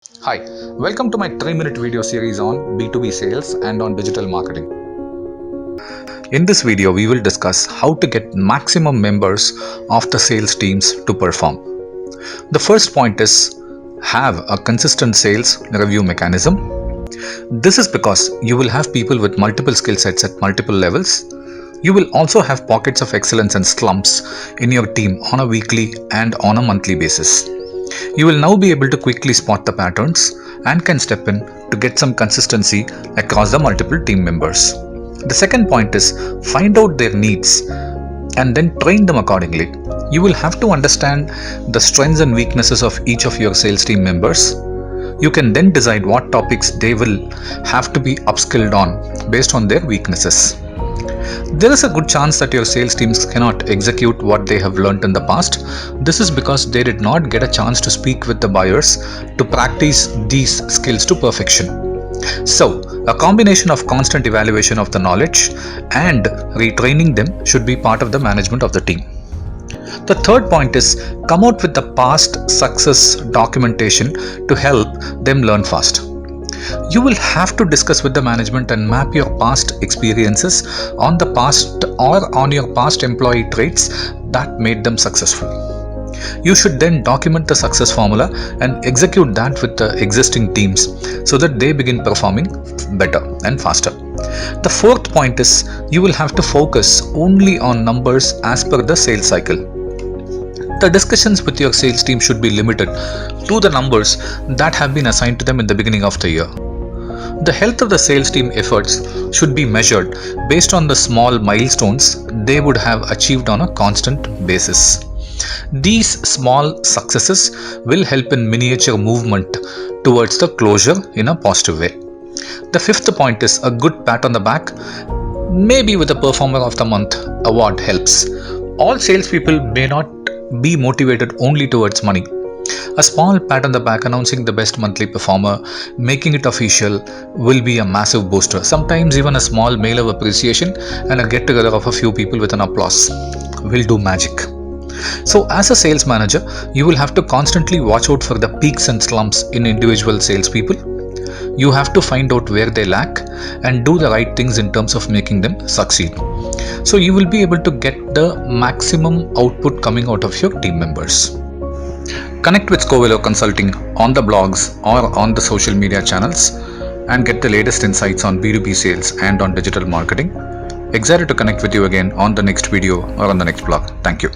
Hi, welcome to my 3-minute video series on B2B sales and on digital marketing. In this video, we will discuss how to get maximum members of the sales teams to perform. The first point is have a consistent sales review mechanism. This is because you will have people with multiple skill sets at multiple levels. You will also have pockets of excellence and slumps in your team on a weekly and on a monthly basis. You will now be able to quickly spot the patterns and can step in to get some consistency across the multiple team members. The second point is find out their needs and then train them accordingly. You will have to understand the strengths and weaknesses of each of your sales team members. You can then decide what topics they will have to be upskilled on based on their weaknesses. There is a good chance that your sales teams cannot execute what they have learned in the past. This is because they did not get a chance to speak with the buyers to practice these skills to perfection. So, a combination of constant evaluation of the knowledge and retraining them should be part of the management of the team. The third point is come out with the past success documentation to help them learn fast. You will have to discuss with the management and map your past experiences on the past or on your past employee traits that made them successful. You should then document the success formula and execute that with the existing teams so that they begin performing better and faster. The fourth point is you will have to focus only on numbers as per the sales cycle. The discussions with your sales team should be limited to the numbers that have been assigned to them in the beginning of the year. The health of the sales team efforts should be measured based on the small milestones they would have achieved on a constant basis. These small successes will help in miniature movement towards the closure in a positive way. The fifth point is a good pat on the back, maybe with a Performer of the Month award helps. All salespeople may not be motivated only towards money. A small pat on the back announcing the best monthly performer, making it official, will be a massive booster. Sometimes even a small mail of appreciation and a get together of a few people with an applause will do magic. So as a sales manager, you will have to constantly watch out for the peaks and slumps in individual salespeople. You have to find out where they lack and do the right things in terms of making them succeed. So you will be able to get the maximum output coming out of your team members. Connect with Scovello Consulting on the blogs or on the social media channels and get the latest insights on B2B sales and on digital marketing. Excited to connect with you again on the next video or on the next blog. Thank you.